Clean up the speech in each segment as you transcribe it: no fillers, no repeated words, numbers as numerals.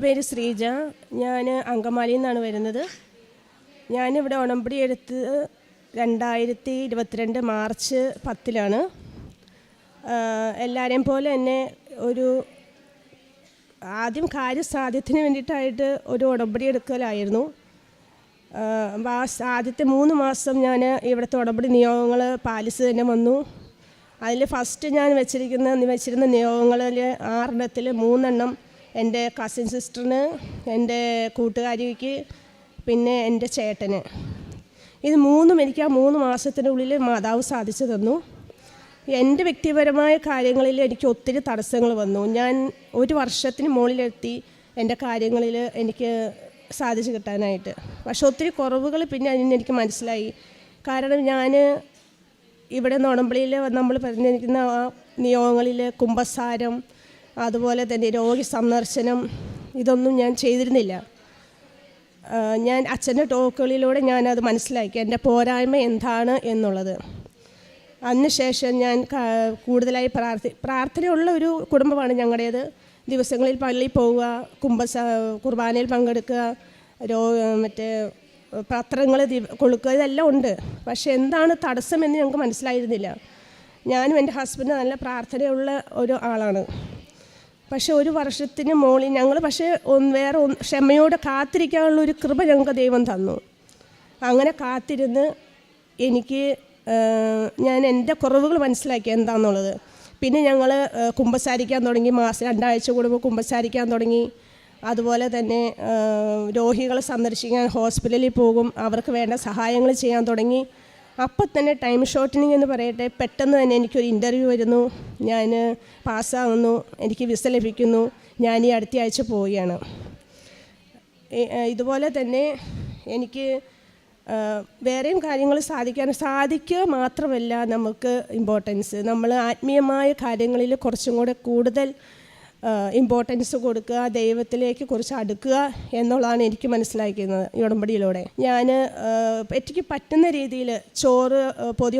പേര് ശ്രീജ. ഞാൻ അങ്കമാലിയിൽ നിന്നാണ് വരുന്നത്. ഞാനിവിടെ ഉടമ്പടി എടുത്ത് 2022 മാർച്ച് 10 എല്ലാവരെയും പോലെ തന്നെ ആദ്യം കാര്യസാധ്യത്തിന് വേണ്ടിയിട്ടായിട്ട് ഒരു ഉടമ്പടി എടുക്കലായിരുന്നു. ആദ്യത്തെ 3 മാസം ഞാൻ ഇവിടുത്തെ ഉടമ്പടി നിയോഗങ്ങൾ പാലിച്ച് തന്നെ വന്നു. അതിൽ ഫസ്റ്റ് ഞാൻ വെച്ചിരുന്ന നിയോഗങ്ങളിൽ 6 3 എൻ്റെ കസിൻ സിസ്റ്ററിന്, എൻ്റെ കൂട്ടുകാരിക്ക്, പിന്നെ എൻ്റെ ചേട്ടന്. ഇത് 3 എനിക്ക് ആ 3 മാസത്തിനുള്ളിൽ മാതാവ് സാധിച്ചു തന്നു. എൻ്റെ വ്യക്തിപരമായ കാര്യങ്ങളിൽ എനിക്ക് ഒത്തിരി തടസ്സങ്ങൾ വന്നു. ഞാൻ 1 വർഷത്തിന് മുകളിലെത്തി എൻ്റെ കാര്യങ്ങളിൽ എനിക്ക് സാധിച്ചു കിട്ടാനായിട്ട്. പക്ഷെ ഒത്തിരി കുറവുകൾ പിന്നെ എനിക്ക് മനസ്സിലായി. കാരണം ഞാൻ ഇവിടെ ഉടമ്പടിയിൽ നമ്മൾ പറഞ്ഞിരിക്കുന്ന ആ നിയോഗങ്ങളിൽ കുമ്പസാരം, അതുപോലെ തന്നെ രോഗി സന്ദർശനം, ഇതൊന്നും ഞാൻ ചെയ്തിരുന്നില്ല. ഞാൻ അച്ഛൻ്റെ ടോക്കുകളിലൂടെ ഞാനത് മനസ്സിലാക്കി എൻ്റെ പോരായ്മ എന്താണ് എന്നുള്ളത്. അതിനുശേഷം ഞാൻ കൂടുതലായി പ്രാർത്ഥനയുള്ള ഒരു കുടുംബമാണ് ഞങ്ങളുടേത്. ദിവസങ്ങളിൽ പള്ളിയിൽ പോവുക, കുർബാനയിൽ പങ്കെടുക്കുക, മറ്റേ പത്രങ്ങൾ കൊടുക്കുക, ഇതെല്ലാം ഉണ്ട്. പക്ഷെ എന്താണ് തടസ്സമെന്ന് ഞങ്ങൾക്ക് മനസ്സിലായിരുന്നില്ല. ഞാനും എൻ്റെ ഹസ്ബൻഡ് നല്ല പ്രാർത്ഥനയുള്ള ഒരു ആളാണ്. പക്ഷെ 1 വർഷത്തിന് മുകളിൽ ഞങ്ങൾ ക്ഷമയോടെ കാത്തിരിക്കാനുള്ളൊരു കൃപ ഞങ്ങൾക്ക് ദൈവം തന്നു. അങ്ങനെ കാത്തിരുന്ന് ഞാൻ എൻ്റെ കുറവുകൾ മനസ്സിലാക്കി എന്താണെന്നുള്ളത്. പിന്നെ ഞങ്ങൾ കുമ്പസാരിക്കാൻ തുടങ്ങി. മാസം 2 ആഴ്ച കൂടുമ്പോൾ കുമ്പസാരിക്കാൻ തുടങ്ങി. അതുപോലെ തന്നെ രോഗികളെ സന്ദർശിക്കാൻ ഹോസ്പിറ്റലിൽ പോകും, അവർക്ക് വേണ്ട സഹായങ്ങൾ ചെയ്യാൻ തുടങ്ങി. അപ്പം തന്നെ ടൈം ഷോർട്ടനിങ് എന്ന് പറയട്ടെ, പെട്ടെന്ന് തന്നെ എനിക്കൊരു ഇൻ്റർവ്യൂ വരുന്നു. ഞാൻ പാസ്സാകുന്നു, എനിക്ക് വിസ ലഭിക്കുന്നു. ഞാൻ ഈ അടുത്ത ആഴ്ച പോവുകയാണ്. ഇതുപോലെ തന്നെ എനിക്ക് വേറെയും കാര്യങ്ങൾ സാധിക്കുക മാത്രമല്ല, നമുക്ക് ഇമ്പോർട്ടൻസ്, നമ്മൾ ആത്മീയമായ കാര്യങ്ങളിൽ കുറച്ചും കൂടെ കൂടുതൽ ഇമ്പോർട്ടൻസ് കൊടുക്കുക, ദൈവത്തിലേക്ക് കുറച്ച് അടുക്കുക എന്നുള്ളതാണ് എനിക്ക് മനസ്സിലാക്കുന്നത് ഈ ഉടമ്പടിയിലൂടെ. എനിക്ക് പറ്റുന്ന രീതിയിൽ ചോറ് പൊതി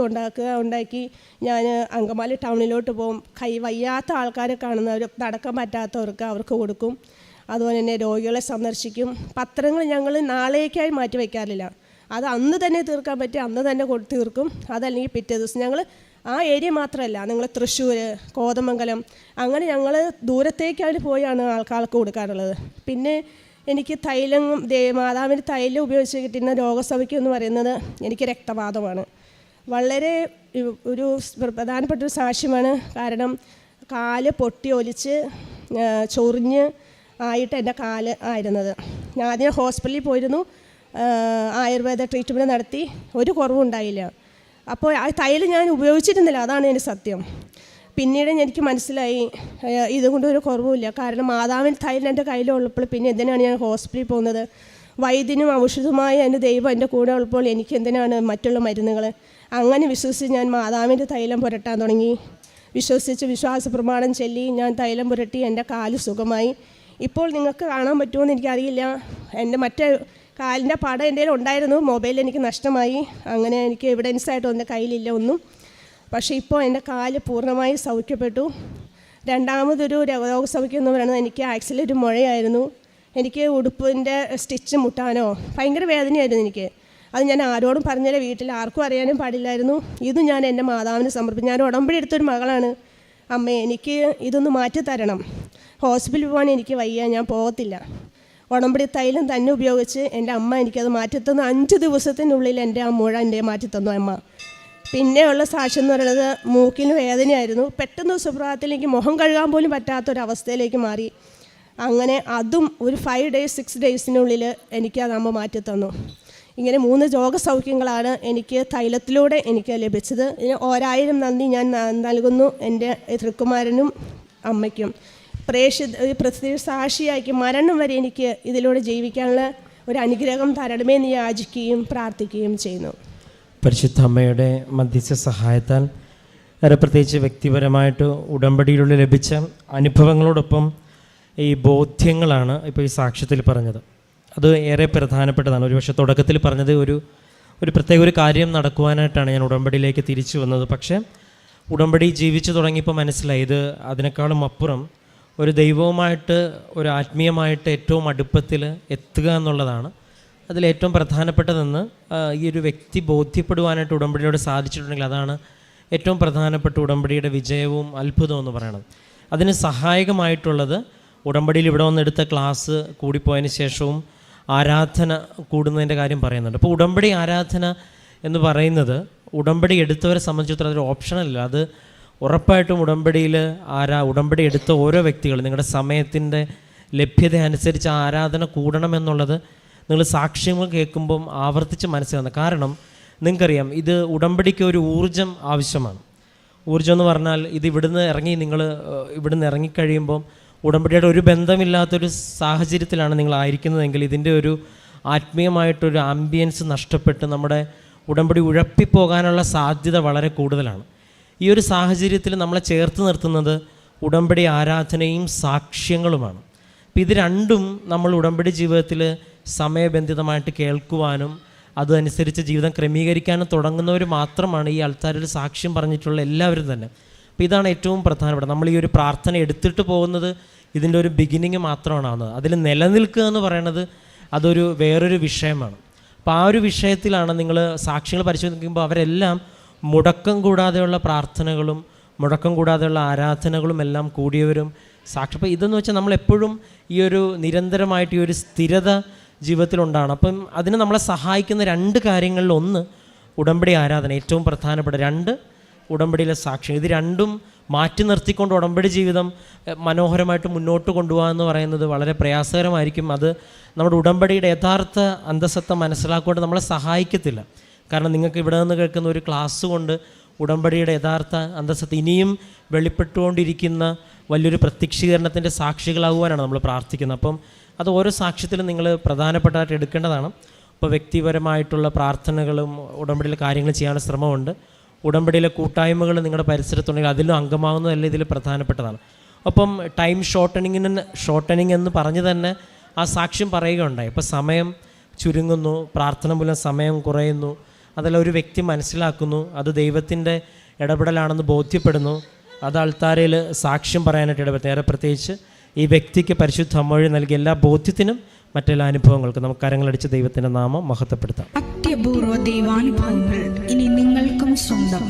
ഉണ്ടാക്കി ഞാൻ അങ്കമാലി ടൗണിലോട്ട് പോകും. വയ്യാത്ത ആൾക്കാരെ കാണുന്നവർ, നടക്കാൻ പറ്റാത്തവർക്ക് അവർക്ക് കൊടുക്കും. അതുപോലെ തന്നെ രോഗികളെ സന്ദർശിക്കും. പത്രങ്ങൾ ഞങ്ങൾ നാളേക്കായി മാറ്റി വയ്ക്കാറില്ല. അത് അന്ന് തന്നെ തീർക്കാൻ പറ്റി അന്ന് തന്നെ തീർക്കും. അതല്ലെങ്കിൽ പിറ്റേ ദിവസം. ഞങ്ങൾ ആ ഏരിയ മാത്രമല്ല, നിങ്ങൾ തൃശ്ശൂർ, കോതമംഗലം, അങ്ങനെ ഞങ്ങൾ ദൂരത്തേക്കാണ് പോയാണ് ആൾക്കാർക്ക് കൊടുക്കാറുള്ളത്. പിന്നെ എനിക്ക് മാതാവിൻ്റെ തൈലം ഉപയോഗിച്ച് കിട്ടുന്ന രോഗസൗഖ്യം എന്ന് പറയുന്നത് എനിക്ക് രക്തവാതമാണ്. വളരെ ഒരു പ്രധാനപ്പെട്ടൊരു സാക്ഷ്യമാണ്. കാരണം കാല് പൊട്ടി ഒലിച്ച് ചൊറിഞ്ഞ് ആയിട്ട് എൻ്റെ കാല് ആയിരുന്നത്. ഞാൻ ആദ്യം ഹോസ്പിറ്റലിൽ പോയിരുന്നു, ആയുർവേദ ട്രീറ്റ്മെൻറ്റ് നടത്തി, ഒരു കുറവുണ്ടായില്ല. അപ്പോൾ ആ തൈലം ഞാൻ ഉപയോഗിച്ചിരുന്നില്ല, അതാണ് എൻ്റെ സത്യം. പിന്നീട് എനിക്ക് മനസ്സിലായി ഇതുകൊണ്ട് ഒരു കുറവുമില്ല. കാരണം മാതാവിൻ്റെ തൈലം എൻ്റെ കയ്യിലുള്ളപ്പോൾ പിന്നെ എന്തിനാണ് ഞാൻ ഹോസ്പിറ്റലിൽ പോകുന്നത്? വൈദ്യനും ഔഷധമായ എൻ്റെ ദൈവം എൻ്റെ കൂടെ ഉള്ളപ്പോൾ എനിക്ക് എന്തിനാണ് മറ്റുള്ള മരുന്നുകൾ? അങ്ങനെ വിശ്വസിച്ച് ഞാൻ മാതാവിൻ്റെ തൈലം പുരട്ടാൻ തുടങ്ങി. വിശ്വാസ പ്രമാണം ചൊല്ലി ഞാൻ തൈലം പുരട്ടി എൻ്റെ കാല് സുഖമായി. ഇപ്പോൾ നിങ്ങൾക്ക് കാണാൻ പറ്റുമോ എന്ന് എനിക്കറിയില്ല. എൻ്റെ മറ്റേ കാലിൻ്റെ പടം എൻ്റെ കയ്യിൽ ഉണ്ടായിരുന്നു, മൊബൈൽ എനിക്ക് നഷ്ടമായി. അങ്ങനെ എനിക്ക് എവിഡൻസായിട്ട് എൻ്റെ കയ്യിലില്ല ഒന്നും. പക്ഷേ ഇപ്പോൾ എൻ്റെ കാല് പൂർണ്ണമായി സൗഖ്യപ്പെട്ടു. രണ്ടാമതൊരു രോഗസൗഖ്യം എന്ന് പറയുന്നത്, എനിക്ക് ആക്സിലൊരു മുഴയായിരുന്നു. എനിക്ക് ഉടുപ്പിൻ്റെ സ്റ്റിച്ച് മുട്ടാനോ ഭയങ്കര വേദനയായിരുന്നു എനിക്ക്. അത് ഞാൻ ആരോടും പറഞ്ഞില്ല, വീട്ടിൽ ആർക്കും അറിയാനും പാടില്ലായിരുന്നു. ഇത് ഞാൻ എൻ്റെ മാതാവിന് സമർപ്പിച്ചു. ഞാൻ ഉടമ്പടി എടുത്തൊരു മകളാണ്. അമ്മേ, എനിക്ക് ഇതൊന്ന് മാറ്റി തരണം. ഹോസ്പിറ്റലിൽ പോകാൻ എനിക്ക് വയ്യ, ഞാൻ പോകത്തില്ല. ഉടമ്പടി തൈലം തന്നെ ഉപയോഗിച്ച് എൻ്റെ അമ്മ എനിക്കത് മാറ്റിത്തന്നു. 5 ദിവസത്തിനുള്ളിൽ എൻ്റെ ആ മുഴ എൻ്റെ മാറ്റിത്തന്നു അമ്മ. പിന്നെയുള്ള സാക്ഷ്യം എന്ന് പറയുന്നത്, മൂക്കിന് വേദനയായിരുന്നു. പെട്ടെന്ന് സുപ്രഭാതത്തിൽ എനിക്ക് മുഖം കഴുകാൻ പോലും പറ്റാത്തൊരവസ്ഥയിലേക്ക് മാറി. അങ്ങനെ അതും ഒരു 5 days 6 daysനുള്ളിൽ എനിക്കത് അമ്മ മാറ്റിത്തന്നു. ഇങ്ങനെ 3 രോഗസൗഖ്യങ്ങളാണ് എനിക്ക് തൈലത്തിലൂടെ എനിക്ക് ലഭിച്ചത്. ഇതിന് 1000 നന്ദി ഞാൻ നൽകുന്നു എൻ്റെ തൃക്കുമാരനും അമ്മയ്ക്കും. പ്രത്യേക സാക്ഷിയാക്കി മരണം വരെ എനിക്ക് ഇതിലൂടെ ജീവിക്കാനുള്ള ഒരു അനുഗ്രഹം തരണമേ എന്ന് യാചിക്കുകയും പ്രാർത്ഥിക്കുകയും ചെയ്യുന്നു. പരിശുദ്ധ അമ്മയുടെ മധ്യസ്ഥ സഹായത്താൽ പ്രത്യേകിച്ച് വ്യക്തിപരമായിട്ട് ഉടമ്പടിയിലൂടെ ലഭിച്ച അനുഭവങ്ങളോടൊപ്പം ഈ ബോധ്യങ്ങളാണ് ഇപ്പോൾ ഈ സാക്ഷ്യത്തിൽ പറഞ്ഞത്. അത് ഏറെ പ്രധാനപ്പെട്ടതാണ്. ഒരുപക്ഷെ തുടക്കത്തിൽ പറഞ്ഞത് ഒരു പ്രത്യേക ഒരു കാര്യം നടക്കുവാനായിട്ടാണ് ഞാൻ ഉടമ്പടിയിലേക്ക് തിരിച്ചു വന്നത്. പക്ഷേ ഉടമ്പടി ജീവിച്ചു തുടങ്ങിയപ്പോൾ മനസ്സിലായി ഇത് അതിനേക്കാളും അപ്പുറം ഒരു ദൈവവുമായിട്ട് ഒരു ആത്മീയമായിട്ട് ഏറ്റവും അടുപ്പത്തിൽ എത്തുക എന്നുള്ളതാണ് അതിലേറ്റവും പ്രധാനപ്പെട്ടതെന്ന് ഈ ഒരു വ്യക്തി ബോധ്യപ്പെടുവാനായിട്ട് ഉടമ്പടിയോട് സാധിച്ചിട്ടുണ്ടെങ്കിൽ അതാണ് ഏറ്റവും പ്രധാനപ്പെട്ട ഉടമ്പടിയുടെ വിജയവും അത്ഭുതവും എന്ന് പറയുന്നത്. അതിന് സഹായകമായിട്ടുള്ളത് ഉടമ്പടിയിൽ ഇവിടെ വന്നെടുത്ത ക്ലാസ് കൂടിപ്പോയതിന് ശേഷവും ആരാധന കൂടുന്നതിൻ്റെ കാര്യം പറയുന്നുണ്ട്. അപ്പോൾ ഉടമ്പടി ആരാധന എന്ന് പറയുന്നത് ഉടമ്പടി എടുത്തവരെ സംബന്ധിച്ചിടത്തോളം അതൊരു ഓപ്ഷനല്ല. അത് ഉറപ്പായിട്ടും ഉടമ്പടി എടുത്ത ഓരോ വ്യക്തികളും നിങ്ങളുടെ സമയത്തിൻ്റെ ലഭ്യത അനുസരിച്ച് ആരാധന കൂടണമെന്നുള്ളത് നിങ്ങൾ സാക്ഷ്യങ്ങൾ കേൾക്കുമ്പം ആവർത്തിച്ച് മനസ്സിലാകുന്നത്. കാരണം നിങ്ങൾക്കറിയാം, ഇത് ഉടമ്പടിക്ക് ഒരു ഊർജം ആവശ്യമാണ്. ഊർജം എന്ന് പറഞ്ഞാൽ ഇത് ഇവിടുന്ന് ഇറങ്ങിക്കഴിയുമ്പം ഉടമ്പടിയുടെ ഒരു ബന്ധമില്ലാത്തൊരു സാഹചര്യത്തിലാണ് നിങ്ങളായിരിക്കുന്നതെങ്കിൽ ഇതിൻ്റെ ഒരു ആത്മീയമായിട്ടൊരു ആംബിയൻസ് നഷ്ടപ്പെട്ട് നമ്മുടെ ഉടമ്പടി ഉഴപ്പിപ്പോകാനുള്ള സാധ്യത വളരെ കൂടുതലാണ്. ഈ ഒരു സാഹചര്യത്തിൽ നമ്മളെ ചേർത്ത് നിർത്തുന്നത് ഉടമ്പടി ആരാധനയും സാക്ഷ്യങ്ങളുമാണ്. അപ്പം ഇത് രണ്ടും നമ്മൾ ഉടമ്പടി ജീവിതത്തിൽ സമയബന്ധിതമായിട്ട് കേൾക്കുവാനും അതനുസരിച്ച് ജീവിതം ക്രമീകരിക്കാനും തുടങ്ങുന്നവർ മാത്രമാണ് ഈ ആൾക്കാരിൽ സാക്ഷ്യം പറഞ്ഞിട്ടുള്ള എല്ലാവരും തന്നെ. അപ്പോൾ ഇതാണ് ഏറ്റവും പ്രധാനപ്പെട്ട. നമ്മൾ ഈ ഒരു പ്രാർത്ഥന എടുത്തിട്ട് പോകുന്നത് ഇതിൻ്റെ ഒരു ബിഗിനിങ് മാത്രമാണ് ആവുന്നത്. അതിൽ നിലനിൽക്കുക എന്ന് പറയുന്നത് അതൊരു വേറൊരു വിഷയമാണ്. അപ്പോൾ ആ ഒരു വിഷയത്തിലാണ് നിങ്ങൾ സാക്ഷ്യങ്ങൾ പരിശോധിക്കുമ്പോൾ അവരെല്ലാം മുടക്കം കൂടാതെയുള്ള പ്രാർത്ഥനകളും മുടക്കം കൂടാതെയുള്ള ആരാധനകളും എല്ലാം കൂടിയവരും സാക്ഷി. അപ്പോൾ ഇതെന്ന് വെച്ചാൽ നമ്മളെപ്പോഴും ഈ ഒരു നിരന്തരമായിട്ട് ഈ ഒരു സ്ഥിരത ജീവിതത്തിലുണ്ടാണ്. അപ്പം അതിന് നമ്മളെ സഹായിക്കുന്ന രണ്ട് കാര്യങ്ങളിൽ ഒന്ന് ഉടമ്പടി ആരാധന, ഏറ്റവും പ്രധാനപ്പെട്ട രണ്ട് ഉടമ്പടിയിലെ സാക്ഷ്യം. ഇത് രണ്ടും മാറ്റി നിർത്തിക്കൊണ്ട് ഉടമ്പടി ജീവിതം മനോഹരമായിട്ട് മുന്നോട്ട് കൊണ്ടുപോകുക എന്ന് പറയുന്നത് വളരെ പ്രയാസകരമായിരിക്കും. അത് നമ്മുടെ ഉടമ്പടിയുടെ യഥാർത്ഥ അന്തസത്ത മനസ്സിലാക്കുകൊണ്ട് നമ്മളെ സഹായിക്കത്തില്ല. കാരണം നിങ്ങൾക്ക് ഇവിടെ നിന്ന് കേൾക്കുന്ന ഒരു ക്ലാസ് കൊണ്ട് ഉടമ്പടിയുടെ യഥാർത്ഥ അന്തസത്ത ഇനിയും വെളിപ്പെട്ടുകൊണ്ടിരിക്കുന്ന വലിയൊരു പ്രത്യക്ഷീകരണത്തിൻ്റെ സാക്ഷികളാകുവാനാണ് നമ്മൾ പ്രാർത്ഥിക്കുന്നത്. അപ്പം അത് ഓരോ സാക്ഷ്യത്തിലും നിങ്ങൾ പ്രധാനപ്പെട്ടതായിട്ട് എടുക്കേണ്ടതാണ്. ഇപ്പോൾ വ്യക്തിപരമായിട്ടുള്ള പ്രാർത്ഥനകളും ഉടമ്പടിയിലെ കാര്യങ്ങൾ ചെയ്യാനുള്ള ശ്രമമുണ്ട്. ഉടമ്പടിയിലെ കൂട്ടായ്മകൾ നിങ്ങളുടെ പരിസരത്തുണ്ടെങ്കിൽ അതിലും അംഗമാകുന്നതല്ല ഇതിൽ പ്രധാനപ്പെട്ടതാണ്. അപ്പം ടൈം ഷോർട്ടനിങ് എന്ന് പറഞ്ഞ് തന്നെ ആ സാക്ഷ്യം പറയുകയുണ്ടായി. ഇപ്പോൾ സമയം ചുരുങ്ങുന്നു, പ്രാർത്ഥന മൂലം സമയം കുറയുന്നു, അതെല്ലാം ഒരു വ്യക്തി മനസ്സിലാക്കുന്നു, അത് ദൈവത്തിൻ്റെ ഇടപെടലാണെന്ന് ബോധ്യപ്പെടുന്നു, അത് ആൾത്താരയിൽ സാക്ഷ്യം പറയാനായിട്ട് ഇടപെടും. നേരെ പ്രത്യേകിച്ച് ഈ വ്യക്തിക്ക് പരിശുദ്ധ അമ്മവഴി നൽകിയ എല്ലാ ബോധ്യത്തിനും മറ്റെല്ലാ അനുഭവങ്ങൾക്കും നമുക്ക് കരങ്ങളടിച്ച് ദൈവത്തിൻ്റെ നാമം മഹത്വപ്പെടുത്താം. അത്യപൂർവ ദൈവാനുഭവങ്ങൾ ഇനി നിങ്ങൾക്കും സ്വന്തം.